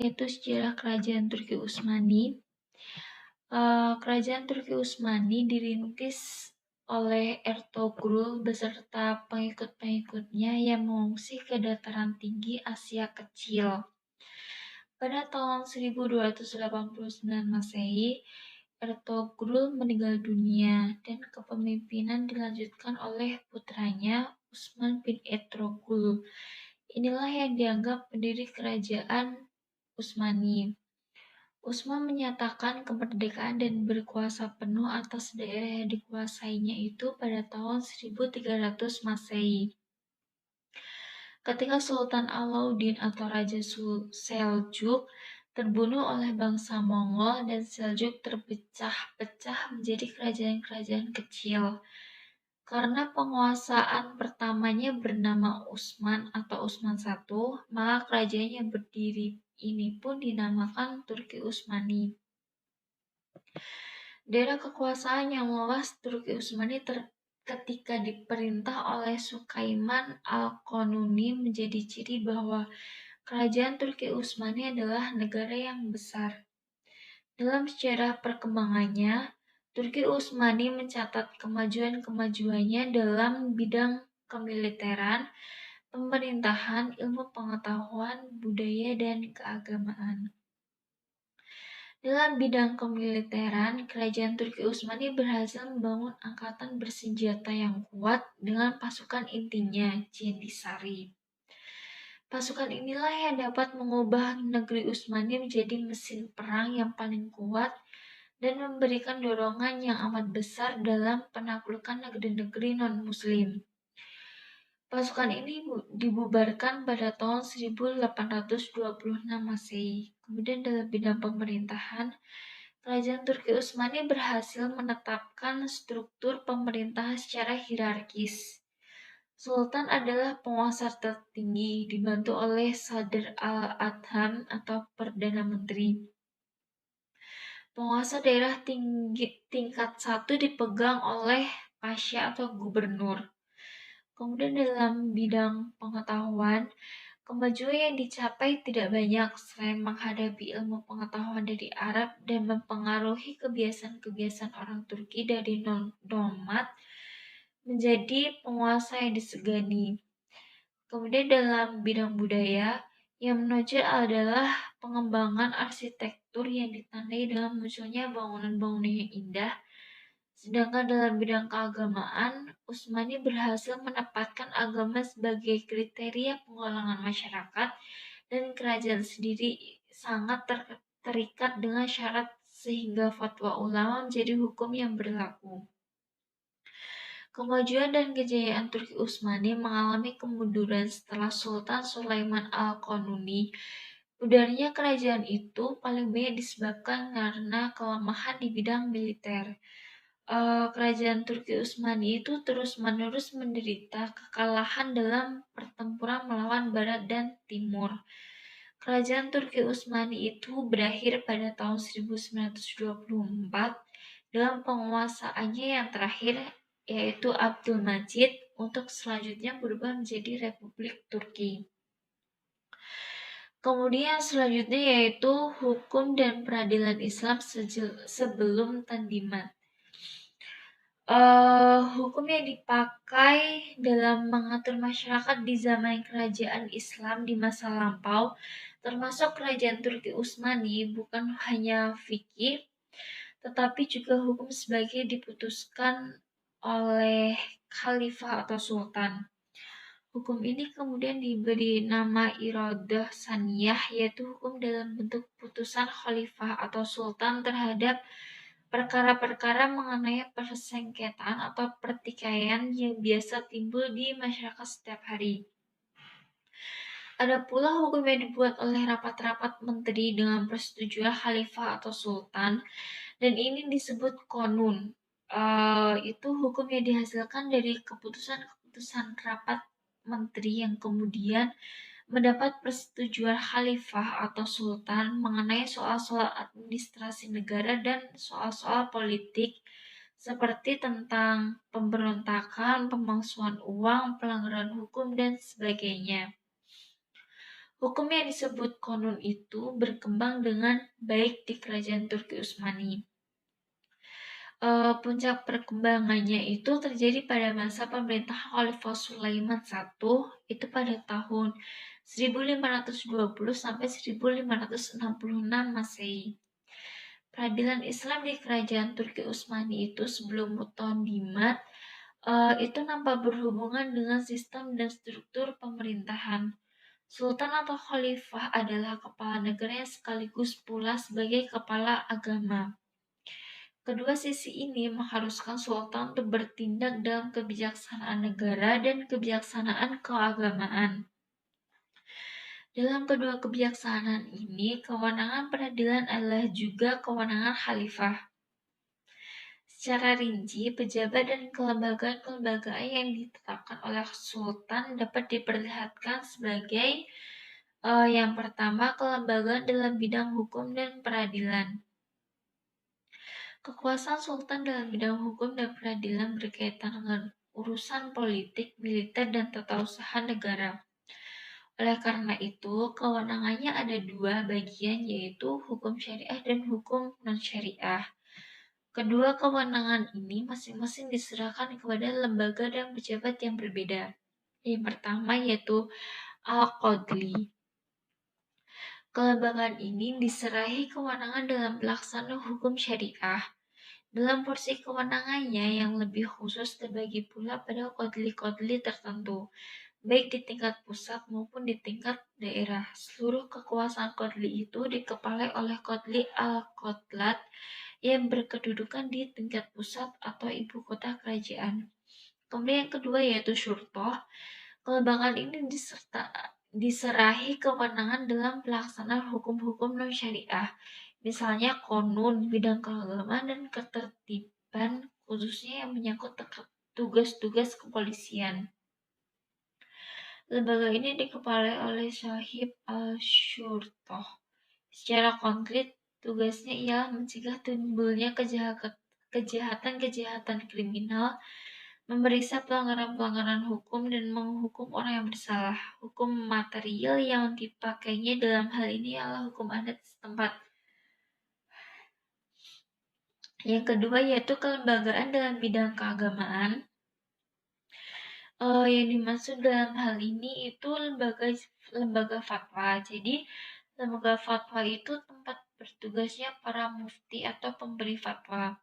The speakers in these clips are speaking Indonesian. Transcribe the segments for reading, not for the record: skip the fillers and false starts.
Yaitu sejarah kerajaan Turki Utsmani. Kerajaan Turki Utsmani dirintis oleh Ertugrul beserta pengikut-pengikutnya yang mengungsi ke dataran tinggi Asia Kecil. Pada tahun 1289 Masehi, Ertugrul meninggal dunia dan kepemimpinan dilanjutkan oleh putranya Utsman bin Ertugrul. Inilah yang dianggap pendiri kerajaan Utsmani. Utsman menyatakan kemerdekaan dan berkuasa penuh atas daerah yang dikuasainya itu pada tahun 1300 Masehi. Ketika Sultan Alauddin atau Raja Seljuk terbunuh oleh bangsa Mongol dan Seljuk terpecah-pecah menjadi kerajaan-kerajaan kecil. Karena penguasaan pertamanya bernama Utsman atau Utsman I, maka kerajaan yang berdiri ini pun dinamakan Turki Utsmani. Daerah kekuasaan yang luas Turki Utsmani ketika diperintah oleh Sukaiman Al-Qanuni menjadi ciri bahwa kerajaan Turki Utsmani adalah negara yang besar. Dalam sejarah perkembangannya, Turki Utsmani mencatat kemajuan-kemajuannya dalam bidang kemiliteran, pemerintahan, ilmu pengetahuan, budaya, dan keagamaan. Dalam bidang kemiliteran, kerajaan Turki Utsmani berhasil membangun angkatan bersenjata yang kuat dengan pasukan intinya, Janissary. Pasukan inilah yang dapat mengubah negeri Utsmani menjadi mesin perang yang paling kuat dan memberikan dorongan yang amat besar dalam penaklukan negeri-negeri non-muslim. Pasukan ini dibubarkan pada tahun 1826 Masehi. Kemudian dalam bidang pemerintahan, kerajaan Turki Utsmani berhasil menetapkan struktur pemerintahan secara hierarkis. Sultan adalah penguasa tertinggi, dibantu oleh Sadr al-Adham atau Perdana Menteri. Penguasa daerah tingkat 1 dipegang oleh Pasha atau Gubernur. Kemudian dalam bidang pengetahuan, kemajuan yang dicapai tidak banyak selain menghadapi ilmu pengetahuan dari Arab dan mempengaruhi kebiasaan-kebiasaan orang Turki dari nomad menjadi penguasa yang disegani. Kemudian dalam bidang budaya, yang menonjol adalah pengembangan arsitektur yang ditandai dengan munculnya bangunan-bangunan yang indah. Sedangkan dalam bidang keagamaan, Utsmani berhasil menempatkan agama sebagai kriteria penggolongan masyarakat dan kerajaan sendiri sangat terikat dengan syarat sehingga fatwa ulama menjadi hukum yang berlaku. Kemajuan dan kejayaan Turki Utsmani mengalami kemunduran setelah Sultan Sulaiman Al-Qanuni. Pudarnya kerajaan itu paling banyak disebabkan karena kelemahan di bidang militer. Kerajaan Turki Utsmani itu terus-menerus menderita kekalahan dalam pertempuran melawan Barat dan Timur. Kerajaan Turki Utsmani itu berakhir pada tahun 1924 dengan penguasaannya yang terakhir, yaitu Abdul Majid, untuk selanjutnya berubah menjadi Republik Turki. Kemudian selanjutnya yaitu hukum dan peradilan Islam sebelum Tandimat. Hukum yang dipakai dalam mengatur masyarakat di zaman kerajaan Islam di masa lampau, termasuk kerajaan Turki Utsmani, bukan hanya fikih, tetapi juga hukum sebagai diputuskan oleh khalifah atau sultan. Hukum ini kemudian diberi nama Iradah Saniyah, yaitu hukum dalam bentuk putusan khalifah atau sultan terhadap perkara-perkara mengenai persengketaan atau pertikaian yang biasa timbul di masyarakat setiap hari. Ada pula hukum yang dibuat oleh rapat-rapat menteri dengan persetujuan khalifah atau sultan, dan ini disebut konun. Itu hukum yang dihasilkan dari keputusan-keputusan rapat menteri yang kemudian mendapat persetujuan khalifah atau sultan mengenai soal-soal administrasi negara dan soal-soal politik seperti tentang pemberontakan, pemalsuan uang, pelanggaran hukum, dan sebagainya. Hukum yang disebut Konun itu berkembang dengan baik di kerajaan Turki Utsmani. Puncak perkembangannya itu terjadi pada masa pemerintahan Khalifah Sulaiman I itu pada tahun 1520 sampai 1566 Masehi. Peradilan Islam di kerajaan Turki Utsmani itu sebelum Mutondimat itu nampak berhubungan dengan sistem dan struktur pemerintahan. Sultan atau khalifah adalah kepala negara yang sekaligus pula sebagai kepala agama. Kedua sisi ini mengharuskan sultan untuk bertindak dalam kebijaksanaan negara dan kebijaksanaan keagamaan. Dalam kedua kebijaksanaan ini, kewenangan peradilan adalah juga kewenangan khalifah. Secara rinci, pejabat dan kelembagaan-kelembagaan yang ditetapkan oleh sultan dapat diperlihatkan sebagai yang pertama, kelembagaan dalam bidang hukum dan peradilan. Kekuasaan sultan dalam bidang hukum dan peradilan berkaitan dengan urusan politik, militer, dan tata usaha negara. Oleh karena itu, kewenangannya ada dua bagian, yaitu hukum syariah dan hukum non-syariah. Kedua kewenangan ini masing-masing diserahkan kepada lembaga dan pejabat yang berbeda. Yang pertama yaitu Al-Qadli. Kelembagaan ini diserahi kewenangan dalam pelaksanaan hukum syariah. Dalam porsi kewenangannya yang lebih khusus terbagi pula pada qadli-qadli tertentu, baik di tingkat pusat maupun di tingkat daerah. Seluruh kekuasaan qadli itu dikepalai oleh qadli al-qadlat yang berkedudukan di tingkat pusat atau ibu kota kerajaan. Kemudian yang kedua yaitu syurtoh. Kelembagaan ini diserahi kewenangan dalam pelaksanaan hukum-hukum non-syariah, misalnya konun, bidang keagamaan, dan ketertiban, khususnya yang menyangkut tugas-tugas kepolisian. Lembaga ini dikepalai oleh Sahib al-Syurtoh. Secara konkret, tugasnya ialah mencegah timbulnya kejahatan-kejahatan kriminal, memeriksa pelanggaran-pelanggaran hukum, dan menghukum orang yang bersalah. Hukum material yang dipakainya dalam hal ini adalah hukum adat setempat. Yang kedua yaitu kelembagaan dalam bidang keagamaan. Yang dimaksud dalam hal ini itu lembaga fatwa. Jadi lembaga fatwa itu tempat bertugasnya para mufti atau pemberi fatwa.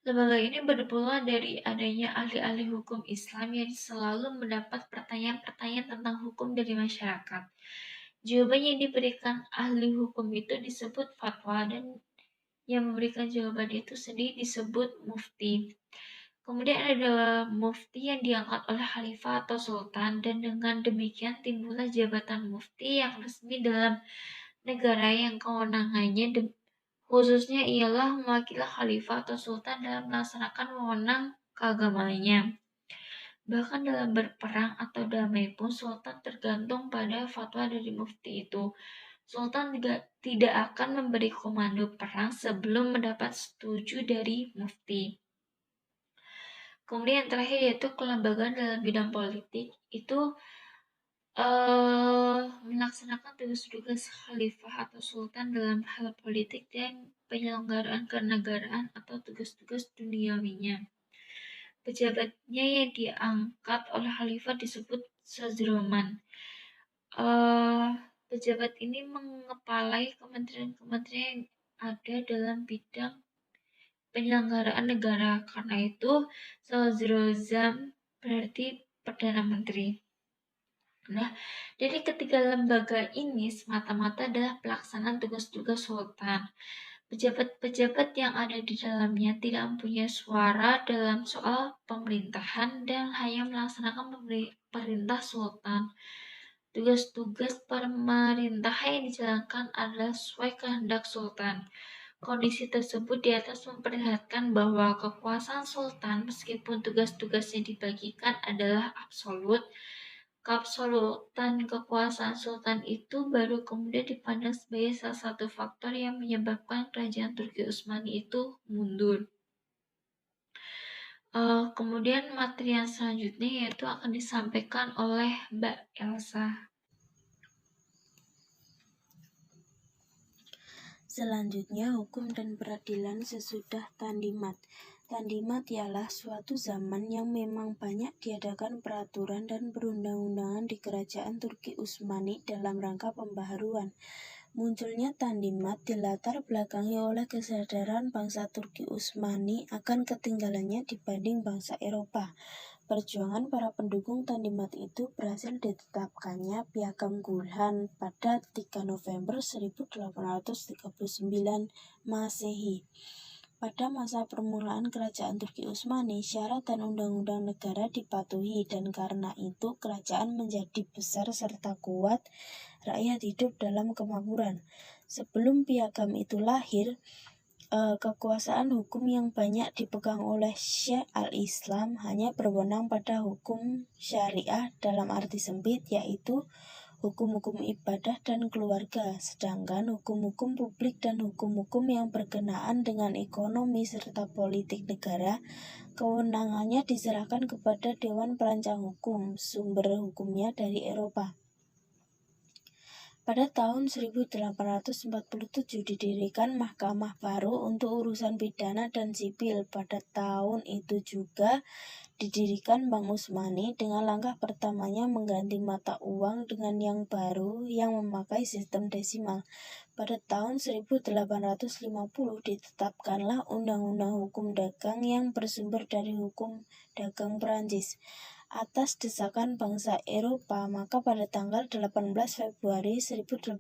Lembaga ini bermula dari adanya ahli-ahli hukum Islam yang selalu mendapat pertanyaan-pertanyaan tentang hukum dari masyarakat. Jawaban yang diberikan ahli hukum itu disebut fatwa, dan yang memberikan jawaban itu sendiri disebut mufti. Kemudian ada mufti yang diangkat oleh khalifah atau sultan, dan dengan demikian timbullah jabatan mufti yang resmi dalam negara yang kewenangannya khususnya ialah mewakili khalifah atau sultan dalam melaksanakan wewenang keagamaannya. Bahkan dalam berperang atau damai pun sultan tergantung pada fatwa dari mufti itu. Sultan tidak akan memberi komando perang sebelum mendapat setuju dari mufti. Kemudian yang terakhir yaitu kelembagaan dalam bidang politik, itu melaksanakan tugas-tugas khalifah atau sultan dalam hal politik dan penyelenggaraan kenegaraan atau tugas-tugas duniawinya. Pejabatnya yang diangkat oleh khalifah disebut Shazroman. Pejabat ini mengepalai kementerian-kementerian yang ada dalam bidang penyelenggaraan negara. Karena itu, Shazrozam berarti Perdana Menteri. Nah, dari ketiga lembaga ini semata-mata adalah pelaksanaan tugas-tugas sultan. Pejabat-pejabat yang ada di dalamnya tidak mempunyai suara dalam soal pemerintahan dan hanya melaksanakan perintah sultan. Tugas-tugas pemerintahan yang dijalankan adalah sesuai kehendak sultan. Kondisi tersebut di atas memperlihatkan bahwa kekuasaan sultan, meskipun tugas-tugasnya dibagikan, adalah absolut. Keabsolutan kekuasaan sultan itu baru kemudian dipandang sebagai salah satu faktor yang menyebabkan kerajaan Turki Utsmani itu mundur. Kemudian materi yang selanjutnya yaitu akan disampaikan oleh Mbak Elsa. Selanjutnya, hukum dan peradilan sesudah Tandimat. Tandimat ialah suatu zaman yang memang banyak diadakan peraturan dan perundang-undangan di kerajaan Turki Utsmani dalam rangka pembaharuan. Munculnya Tandimat dilatar belakangi oleh kesadaran bangsa Turki Utsmani akan ketinggalannya dibanding bangsa Eropa. Perjuangan para pendukung Tandimat itu berhasil ditetapkannya Piagam Gulhan pada 3 November 1839 Masehi. Pada masa permulaan kerajaan Turki Utsmani, syarat dan undang-undang negara dipatuhi dan karena itu kerajaan menjadi besar serta kuat, rakyat hidup dalam kemakmuran. Sebelum piagam itu lahir, kekuasaan hukum yang banyak dipegang oleh Syekh al-Islam hanya berwenang pada hukum syariah dalam arti sempit, yaitu hukum-hukum ibadah dan keluarga, sedangkan hukum-hukum publik dan hukum-hukum yang berkenaan dengan ekonomi serta politik negara, kewenangannya diserahkan kepada Dewan Perancang Hukum, sumber hukumnya dari Eropa. Pada tahun 1847 didirikan mahkamah baru untuk urusan pidana dan sipil. Pada tahun itu juga didirikan Bank Utsmani dengan langkah pertamanya mengganti mata uang dengan yang baru yang memakai sistem desimal. Pada tahun 1850 ditetapkanlah Undang-Undang Hukum Dagang yang bersumber dari hukum dagang Perancis. Atas desakan bangsa Eropa, maka pada tanggal 18 Februari 1856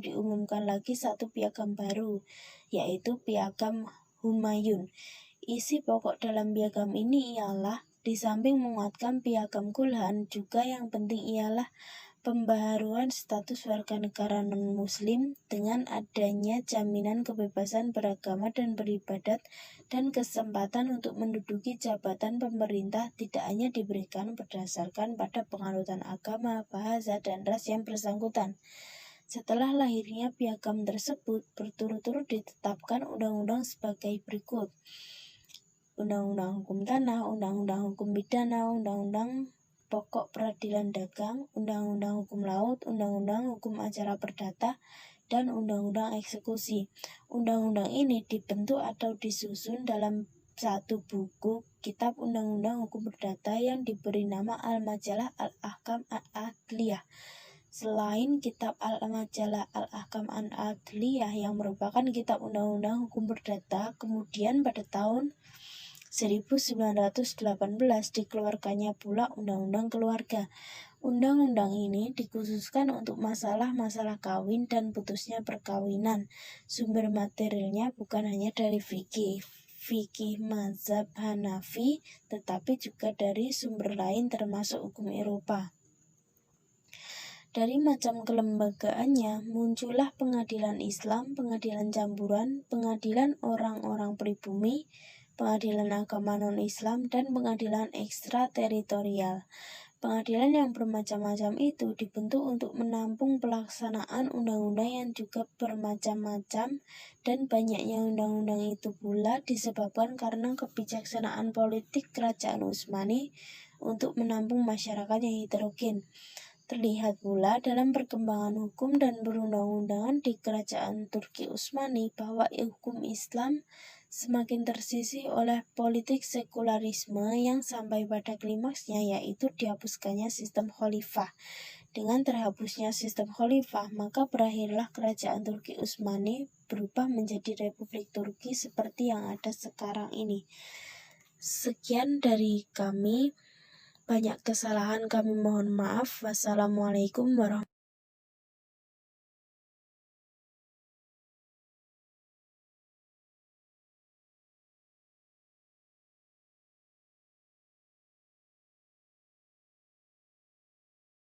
diumumkan lagi satu piagam baru, yaitu Piagam Humayun. Isi pokok dalam piagam ini ialah, di samping menguatkan Piagam Gulhan, juga yang penting ialah pembaharuan status warga negara non-muslim dengan adanya jaminan kebebasan beragama dan beribadat dan kesempatan untuk menduduki jabatan pemerintah tidak hanya diberikan berdasarkan pada penganutan agama, bahasa, dan ras yang bersangkutan. Setelah lahirnya piagam tersebut, berturut-turut ditetapkan undang-undang sebagai berikut: Undang-Undang Hukum Tanah, Undang-Undang Hukum Pidana, Undang-Undang Pokok Peradilan Dagang, Undang-Undang Hukum Laut, Undang-Undang Hukum Acara Perdata, dan Undang-Undang Eksekusi. Undang-undang ini dibentuk atau disusun dalam satu buku Kitab Undang-Undang Hukum Perdata yang diberi nama Al-Majalah Al-Ahkam Al-Adliyah. Selain Kitab Al-Majalah Al-Ahkam Al-Adliyah yang merupakan kitab undang-undang hukum perdata, kemudian pada tahun 1918 dikeluarkannya pula Undang-Undang Keluarga. Undang-undang ini dikhususkan untuk masalah-masalah kawin dan putusnya perkawinan. Sumber materialnya bukan hanya dari fikih mazhab Hanafi, tetapi juga dari sumber lain termasuk hukum Eropa. Dari macam kelembagaannya, muncullah pengadilan Islam, pengadilan campuran, pengadilan orang-orang pribumi, pengadilan agama non-Islam, dan pengadilan ekstrateritorial. Pengadilan yang bermacam-macam itu dibentuk untuk menampung pelaksanaan undang-undang yang juga bermacam-macam, dan banyaknya undang-undang itu pula disebabkan karena kebijaksanaan politik kerajaan Utsmani untuk menampung masyarakat yang heterogen. Terlihat pula dalam perkembangan hukum dan perundang-undangan di kerajaan Turki Utsmani bahwa hukum Islam semakin tersisih oleh politik sekularisme yang sampai pada klimaksnya, yaitu dihapuskannya sistem khalifah. Dengan terhapusnya sistem khalifah, maka berakhirlah kerajaan Turki Utsmani berubah menjadi Republik Turki seperti yang ada sekarang ini. Sekian dari kami. Banyak kesalahan kami mohon maaf. Wassalamualaikum warahmatullahi wabarakatuh.